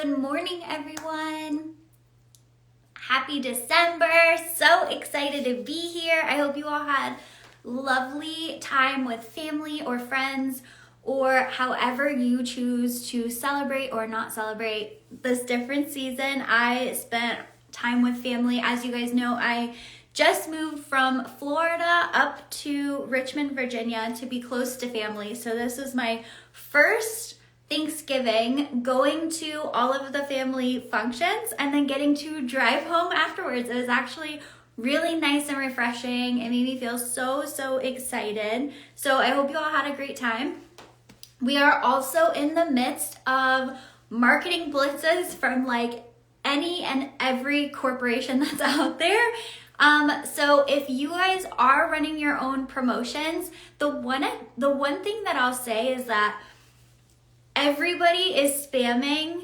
Good morning, everyone. Happy December. So excited to be here. I hope you all had lovely time with family or friends or however you choose to celebrate or not celebrate this different season. I spent time with family. As you guys know, I just moved from Florida up to Richmond, Virginia to be close to family. So this was my first Thanksgiving, going to all of the family functions and then getting to drive home afterwards. It was actually really nice and refreshing. It made me feel so excited. So I hope you all had a great time. We are also in the midst of marketing blitzes from like any and every corporation that's out there. So if you guys are running your own promotions, the one thing that I'll say is that everybody is spamming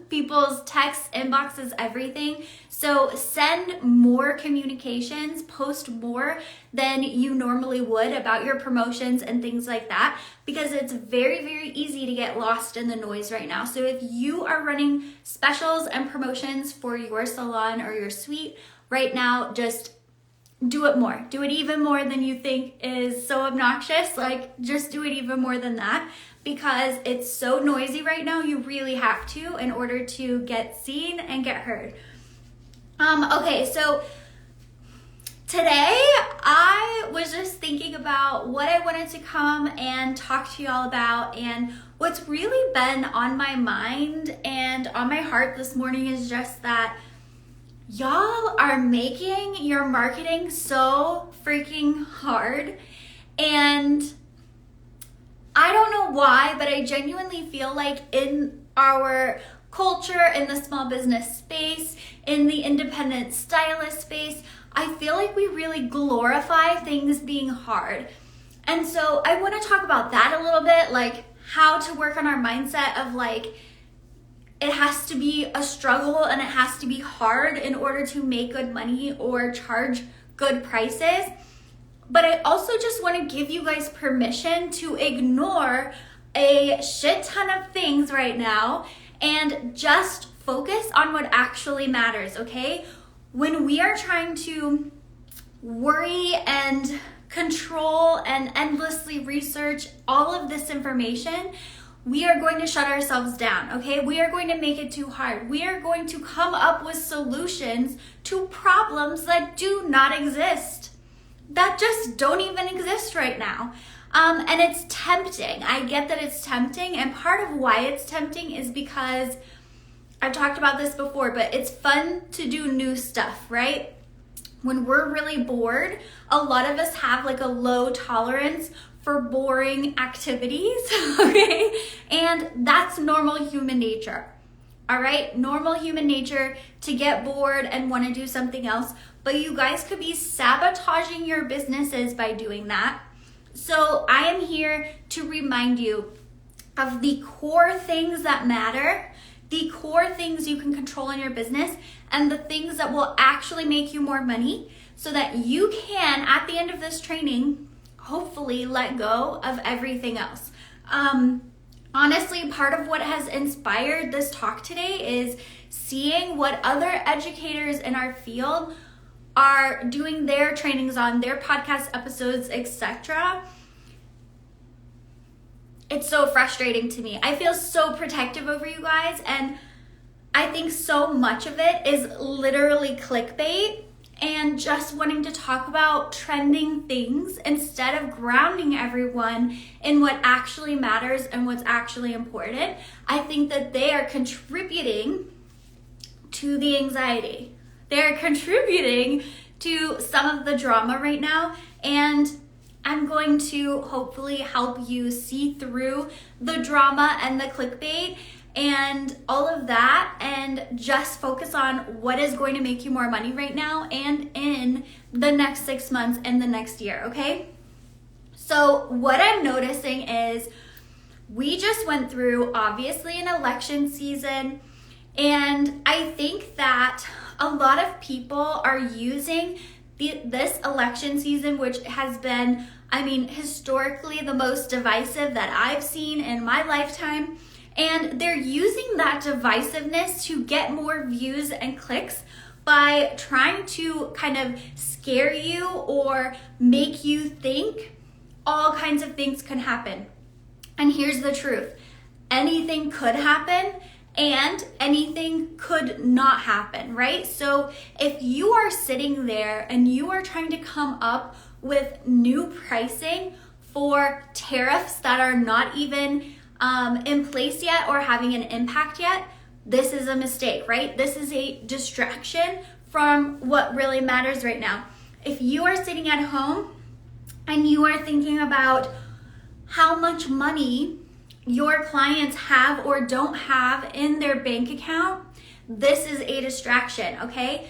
people's texts, inboxes, everything. So send more communications, post more than you normally would about your promotions and things like that, because it's very easy to get lost in the noise right now. So if you are running specials and promotions for your salon or your suite right now, just do it more. Do it even more than you think is so obnoxious. Like, just do it even more than that, because it's so noisy right now. You really have to in order to get seen and get heard. Okay, so today I was just thinking about what I wanted to come and talk to y'all about, and what's really been on my mind and on my heart this morning is just that y'all are making your marketing so freaking hard. And I don't know why, but I genuinely feel like in our culture, in the small business space, in the independent stylist space, I feel like we really glorify things being hard. And so I want to talk about that a little bit, like how to work on our mindset of like, it has to be a struggle and it has to be hard in order to make good money or charge good prices. But I also just want to give you guys permission to ignore a shit ton of things right now and just focus on what actually matters, okay? When we are trying to worry and control and endlessly research all of this information, we are going to shut ourselves down, okay? We are going to make it too hard. We are going to come up with solutions to problems that do not exist, that just don't even exist right now. And it's tempting. I get that it's tempting, and part of why it's tempting is because I've talked about this before, but it's fun to do new stuff, right? When we're really bored, a lot of us have like a low tolerance for boring activities, okay? And that's normal human nature, all right? Normal human nature to get bored and want to do something else, but you guys could be sabotaging your businesses by doing that. So I am here to remind you of the core things that matter, the core things you can control in your business, and the things that will actually make you more money, so that you can, at the end of this training, hopefully let go of everything else. Honestly, part of what has inspired this talk today is seeing what other educators in our field are doing their trainings on, their podcast episodes, etc. It's so frustrating to me. I feel so protective over you guys, and I think so much of it is literally clickbait and just wanting to talk about trending things instead of grounding everyone in what actually matters and what's actually important. I think that they are contributing to the anxiety. They're contributing to some of the drama right now, and I'm going to hopefully help you see through the drama and the clickbait and all of that, and just focus on what is going to make you more money right now and in the next 6 months and the next year, okay? So what I'm noticing is we just went through, obviously, an election season, and I think that a lot of people are using this election season, which has been, historically the most divisive that I've seen in my lifetime, And they're using that divisiveness to get more views and clicks by trying to kind of scare you or make you think all kinds of things can happen. And here's the truth. Anything could happen and anything could not happen, right? So if you are sitting there and you are trying to come up with new pricing for tariffs that are not even in place yet or having an impact yet, this is a mistake, right? This is a distraction from what really matters right now. If you are sitting at home and you are thinking about how much money your clients have or don't have in their bank account, this is a distraction, okay?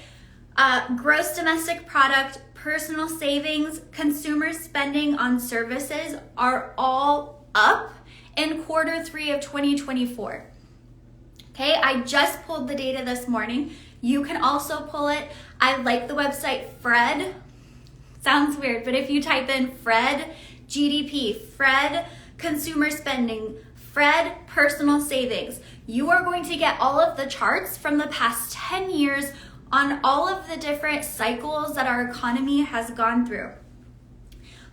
Gross domestic product, personal savings, consumer spending on services are all up in Q3 of 2024. Okay, I just pulled the data this morning. You can also pull it. I like the website Fred. Sounds weird, but if you type in Fred GDP, Fred consumer spending, Fred personal savings, you are going to get all of the charts from the past 10 years on all of the different cycles that our economy has gone through.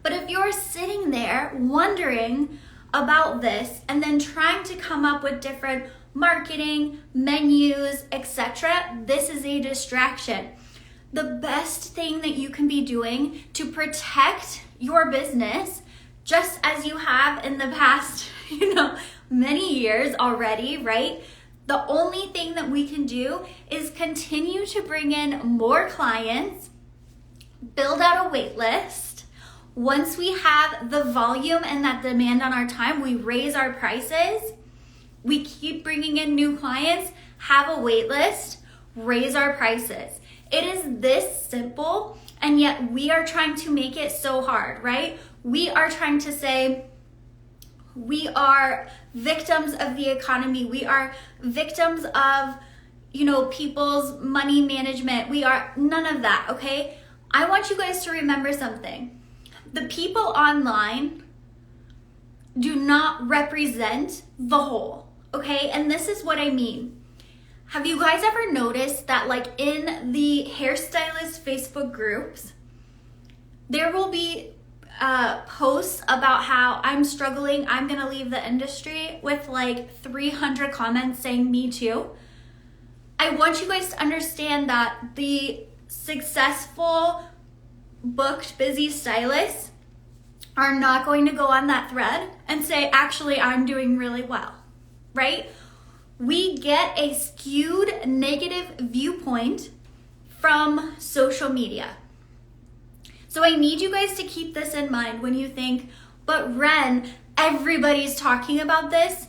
But if you're sitting there wondering about this and then trying to come up with different marketing, menus, etc., this is a distraction. The best thing that you can be doing to protect your business, just as you have in the past, many years already, right? The only thing that we can do is continue to bring in more clients, build out a wait list. Once we have the volume and that demand on our time, we raise our prices. We keep bringing in new clients, have a wait list, raise our prices. It is this simple, and yet we are trying to make it so hard, right? We are trying to say we are victims of the economy. We are victims of, people's money management. We are none of that, okay? I want you guys to remember something. The people online do not represent the whole, okay? And this is what I mean. Have you guys ever noticed that in the hairstylist Facebook groups, there will be posts about how I'm struggling, I'm gonna leave the industry with 300 comments saying me too? I want you guys to understand that the successful, booked, busy stylists are not going to go on that thread and say, actually, I'm doing really well, right? We get a skewed negative viewpoint from social media. So I need you guys to keep this in mind when you think, but Ren, everybody's talking about this.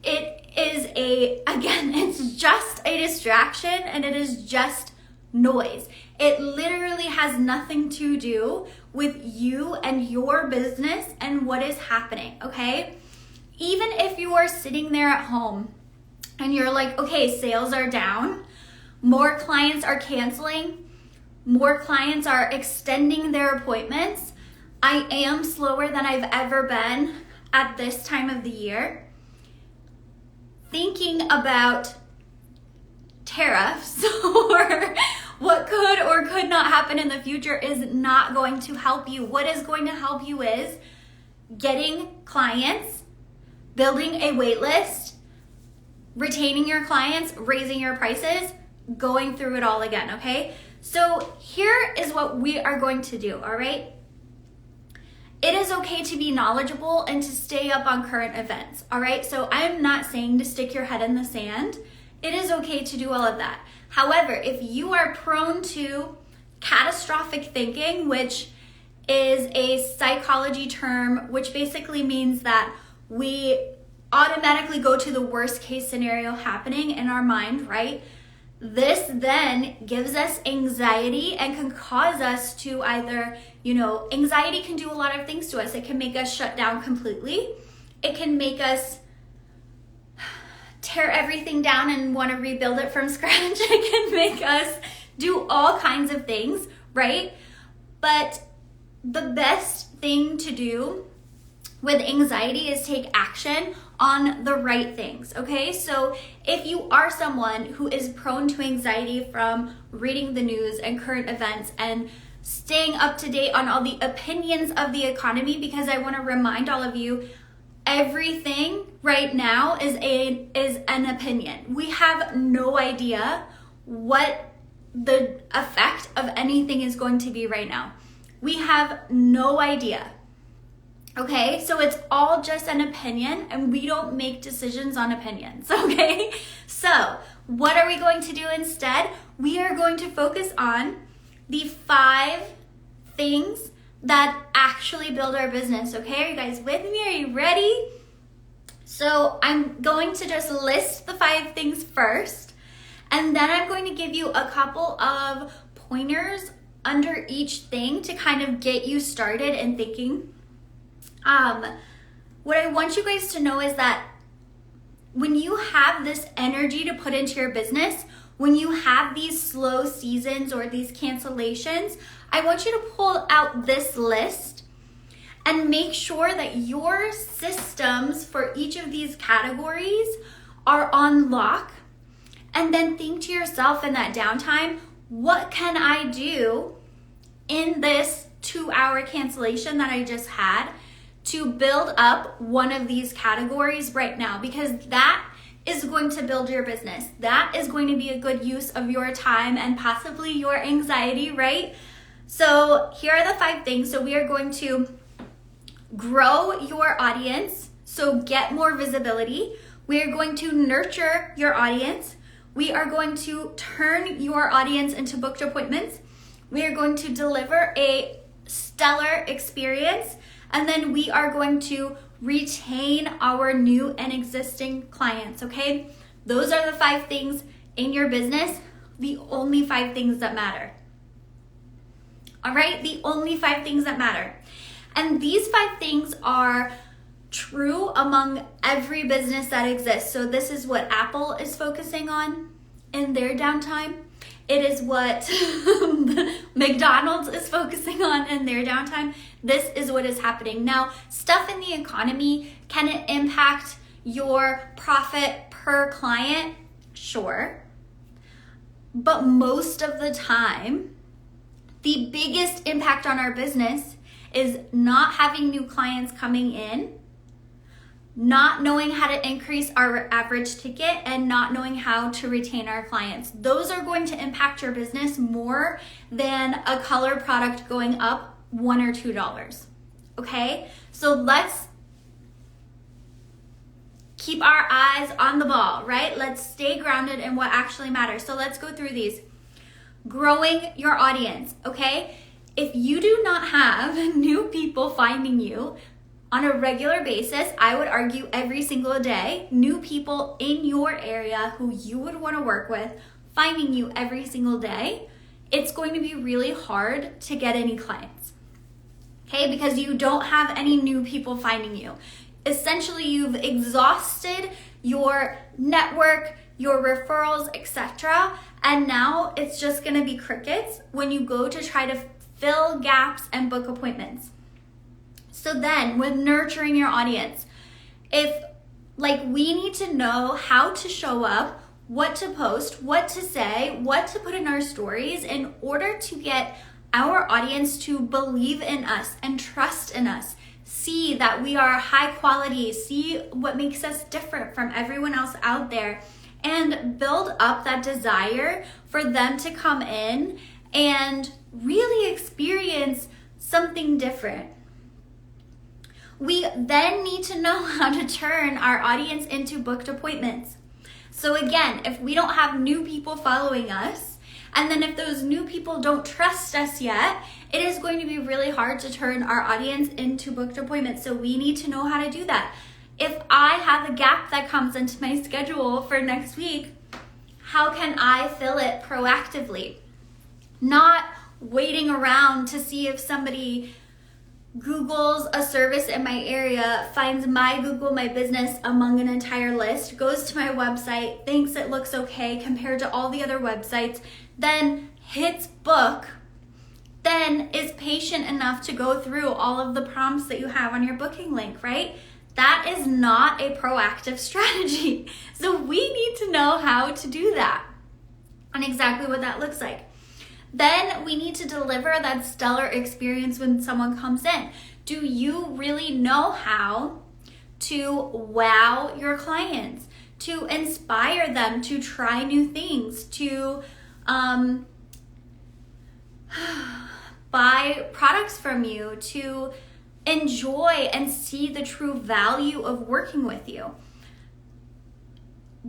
It's just a distraction and it is just noise. It literally has nothing to do with you and your business and what is happening, okay? Even if you are sitting there at home and you're like, okay, sales are down, more clients are canceling, more clients are extending their appointments. I am slower than I've ever been at this time of the year. Thinking about tariffs or what could or could not happen in the future is not going to help you. What is going to help you is getting clients, building a wait list, retaining your clients, raising your prices, going through it all again, okay? So here is what we are going to do, all right? It is okay to be knowledgeable and to stay up on current events, all right? So I'm not saying to stick your head in the sand. It is okay to do all of that. However, if you are prone to catastrophic thinking, which is a psychology term, which basically means that we automatically go to the worst case scenario happening in our mind, right? This then gives us anxiety and can cause us to either, anxiety can do a lot of things to us. It can make us shut down completely. It can make us tear everything down and want to rebuild it from scratch. It can make us do all kinds of things, right? But the best thing to do with anxiety is take action on the right things, okay? So if you are someone who is prone to anxiety from reading the news and current events and staying up to date on all the opinions of the economy, because I want to remind all of you, everything right now is an opinion. We have no idea what the effect of anything is going to be right now. We have no idea. Okay, so it's all just an opinion, and we don't make decisions on opinions, okay? So what are we going to do instead? We are going to focus on the 5 things that actually build our business, okay? Are you guys with me? Are you ready? So I'm going to just list the 5 things first, and then I'm going to give you a couple of pointers under each thing to kind of get you started in thinking. What I want you guys to know is that when you have this energy to put into your business, when you have these slow seasons or these cancellations, I want you to pull out this list and make sure that your systems for each of these categories are on lock. And then think to yourself in that downtime, what can I do in this 2-hour cancellation that I just had to build up one of these categories right now? Because that is going to build your business. That is going to be a good use of your time and possibly your anxiety, right? So here are the 5 things. So we are going to grow your audience, so get more visibility. We are going to nurture your audience. We are going to turn your audience into booked appointments. We are going to deliver a stellar experience. And then we are going to retain our new and existing clients, okay? Those are the 5 things in your business, the only 5 things that matter. All right, the only 5 things that matter. And these 5 things are true among every business that exists. So this is what Apple is focusing on in their downtime. It is what McDonald's is focusing on in their downtime. This is what is happening. Now, stuff in the economy, can it impact your profit per client? Sure. But most of the time, the biggest impact on our business is not having new clients coming in, not knowing how to increase our average ticket, and not knowing how to retain our clients. Those are going to impact your business more than a color product going up $1 or $2. Okay? So let's keep our eyes on the ball, right? Let's stay grounded in what actually matters. So let's go through these. Growing your audience, okay? If you do not have new people finding you on a regular basis, I would argue every single day, new people in your area who you would want to work with, finding you every single day, it's going to be really hard to get any clients, okay? Because you don't have any new people finding you. Essentially, you've exhausted your network, your referrals, etc. And now it's just going to be crickets when you go to try to fill gaps and book appointments. So then with nurturing your audience, we need to know how to show up, what to post, what to say, what to put in our stories in order to get our audience to believe in us and trust in us, see that we are high quality, see what makes us different from everyone else out there, and build up that desire for them to come in and really experience something different. We then need to know how to turn our audience into booked appointments. So again, if we don't have new people following us, and then if those new people don't trust us yet, it is going to be really hard to turn our audience into booked appointments. So we need to know how to do that. If I have a gap that comes into my schedule for next week, how can I fill it proactively? Not waiting around to see if somebody Googles a service in my area, finds my Google My Business among an entire list, goes to my website, thinks it looks okay compared to all the other websites, then hits book, then is patient enough to go through all of the prompts that you have on your booking link, right? That is not a proactive strategy. So we need to know how to do that and exactly what that looks like. Then we need to deliver that stellar experience when someone comes in. Do you really know how to wow your clients, to inspire them to try new things, to buy products from you, to enjoy and see the true value of working with you?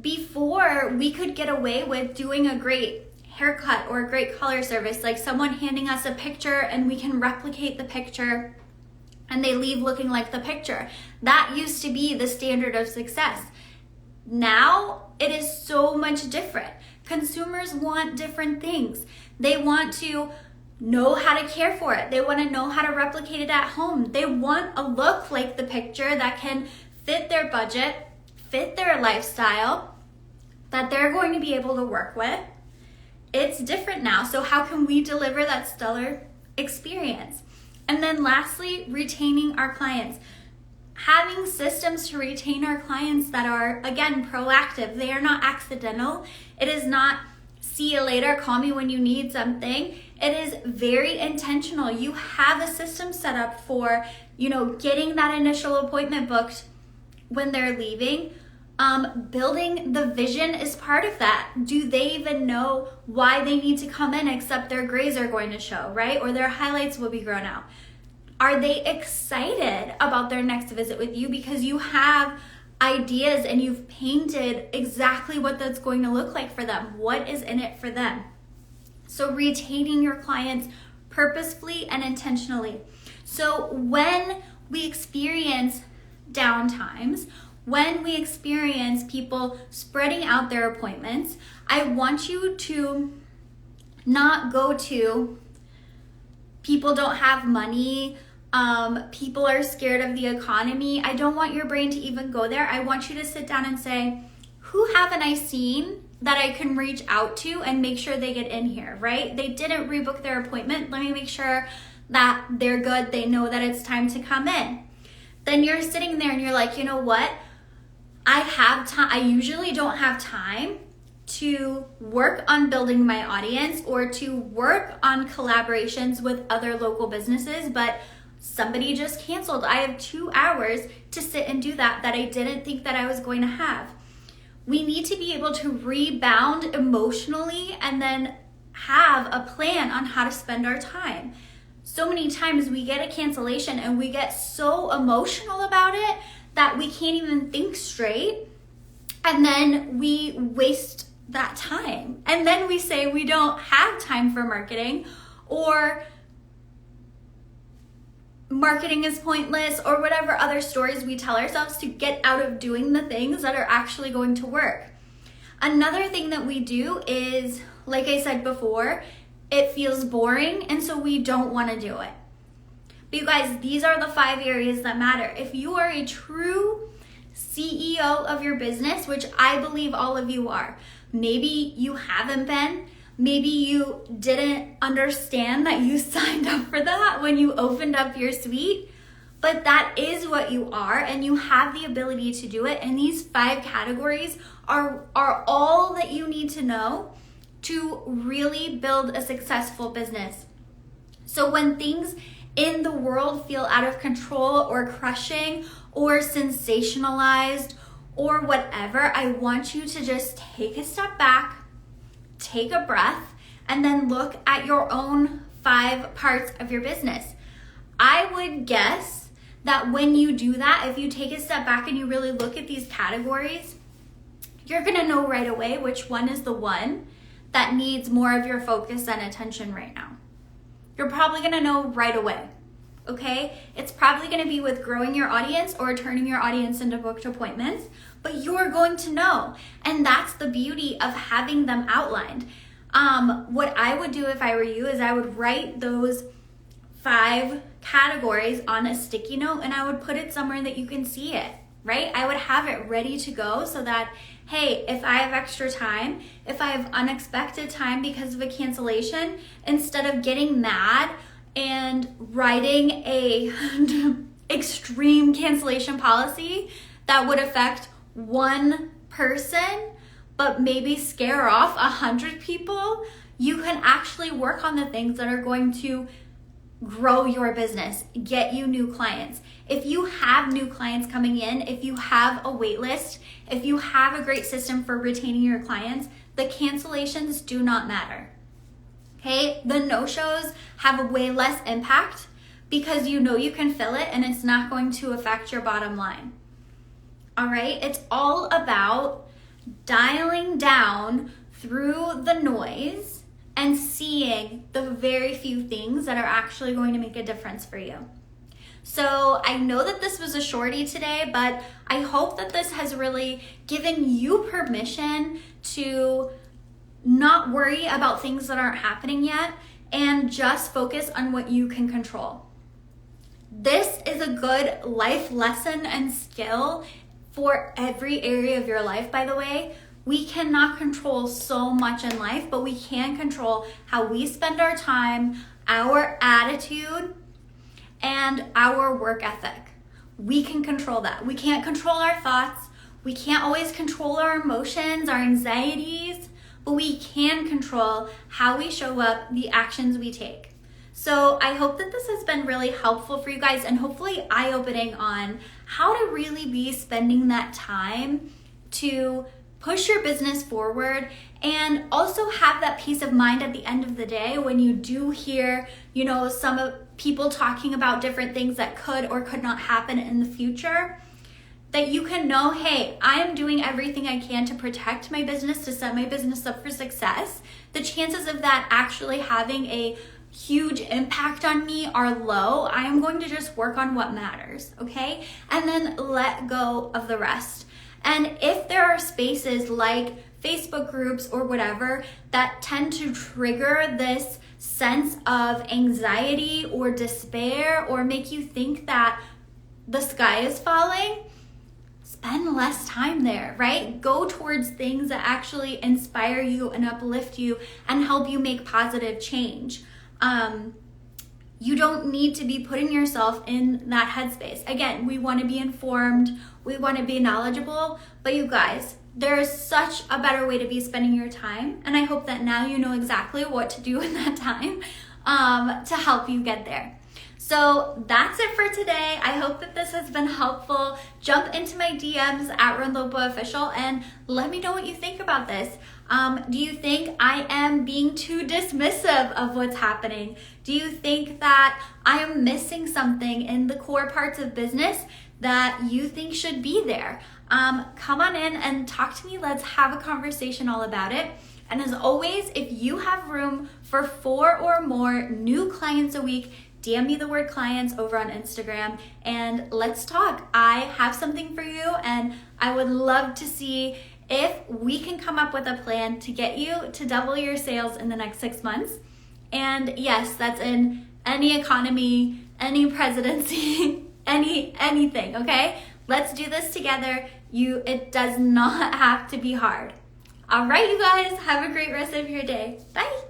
Before, we could get away with doing a great haircut or a great color service, like someone handing us a picture and we can replicate the picture and they leave looking like the picture. That used to be the standard of success. Now it is so much different. Consumers want different things. They want to know how to care for it. They want to know how to replicate it at home. They want a look like the picture that can fit their budget, fit their lifestyle, that they're going to be able to work with. It's different now. So how can we deliver that stellar experience? And then lastly, retaining our clients. Having systems to retain our clients that are, again, proactive. They are not accidental. It is not, see you later, call me when you need something. It is very intentional. You have a system set up for, getting that initial appointment booked when they're leaving. Building the vision is part of that. Do they even know why they need to come in except their grays are going to show, right? Or their highlights will be grown out. Are they excited about their next visit with you because you have ideas and you've painted exactly what that's going to look like for them? What is in it for them? So retaining your clients purposefully and intentionally. So when we experience downtimes, when we experience people spreading out their appointments, I want you to not go to people don't have money, people are scared of the economy. I don't want your brain to even go there. I want you to sit down and say, who haven't I seen that I can reach out to and make sure they get in here, right? They didn't rebook their appointment. Let me make sure that they're good. They know that it's time to come in. Then you're sitting there and you're like, you know what? I have time. I usually don't have time to work on building my audience or to work on collaborations with other local businesses, but somebody just canceled. I have 2 hours to sit and do that I didn't think that I was going to have. We need to be able to rebound emotionally and then have a plan on how to spend our time. So many times we get a cancellation and we get so emotional about it that we can't even think straight, and then we waste that time. And then we say we don't have time for marketing, or marketing is pointless, or whatever other stories we tell ourselves to get out of doing the things that are actually going to work. Another thing that we do is, like I said before, it feels boring, and so we don't want to do it. But you guys, these are the 5 areas that matter. If you are a true CEO of your business, which I believe all of you are, maybe you haven't been, maybe you didn't understand that you signed up for that when you opened up your suite, but that is what you are, and you have the ability to do it. And these 5 categories are all that you need to know to really build a successful business. So when things in the world feel out of control or crushing or sensationalized or whatever, I want you to just take a step back, take a breath, and then look at your own 5 parts of your business. I would guess that when you do that, if you take a step back and you really look at these categories, you're gonna know right away which one is the one that needs more of your focus and attention right now. You're probably gonna know right away, okay? It's probably gonna be with growing your audience or turning your audience into booked appointments, but you're going to know. And that's the beauty of having them outlined. What I would do if I were you is I would write those 5 categories on a sticky note and I would put it somewhere that you can see it, right? I would have it ready to go so that, hey, if I have extra time, if I have unexpected time because of a cancellation, instead of getting mad and writing a extreme cancellation policy that would affect one person, but maybe scare off 100 people, you can actually work on the things that are going to grow your business, get you new clients. If you have new clients coming in, if you have a wait list, if you have a great system for retaining your clients, the cancellations do not matter. Okay? The no-shows have a way less impact because you know you can fill it and it's not going to affect your bottom line. All right? It's all about dialing down through the noise and seeing the very few things that are actually going to make a difference for you. So I know that this was a shorty today, but I hope that this has really given you permission to not worry about things that aren't happening yet and just focus on what you can control. This is a good life lesson and skill for every area of your life, by the way. We cannot control so much in life, but we can control how we spend our time, our attitude, and our work ethic. We can control that. We can't control our thoughts. We can't always control our emotions, our anxieties, but we can control how we show up, the actions we take. So I hope that this has been really helpful for you guys and hopefully eye-opening on how to really be spending that time to push your business forward and also have that peace of mind at the end of the day when you do hear, some of people talking about different things that could or could not happen in the future, that you can know, hey, I am doing everything I can to protect my business, to set my business up for success. The chances of that actually having a huge impact on me are low. I am going to just work on what matters, okay? And then let go of the rest. And if there are spaces like Facebook groups or whatever that tend to trigger this sense of anxiety or despair or make you think that the sky is falling, spend less time there, right? Go towards things that actually inspire you and uplift you and help you make positive change. You don't need to be putting yourself in that headspace. Again, we want to be informed, we want to be knowledgeable, but you guys, there is such a better way to be spending your time, and I hope that now you know exactly what to do in that time to help you get there. So that's it for today. I hope that this has been helpful. Jump into my DMs at Ren Lopa Official and let me know what you think about this. Do you think I am being too dismissive of what's happening? Do you think that I am missing something in the core parts of business that you think should be there? Come on in and talk to me. Let's have a conversation all about it. And as always, if you have room for 4 or more new clients a week, DM me the word clients over on Instagram and let's talk. I have something for you and I would love to see if we can come up with a plan to get you to double your sales in the next 6 months. And yes, that's in any economy, any presidency, anything, okay? Let's do this together. It does not have to be hard. All right, you guys, have a great rest of your day. Bye.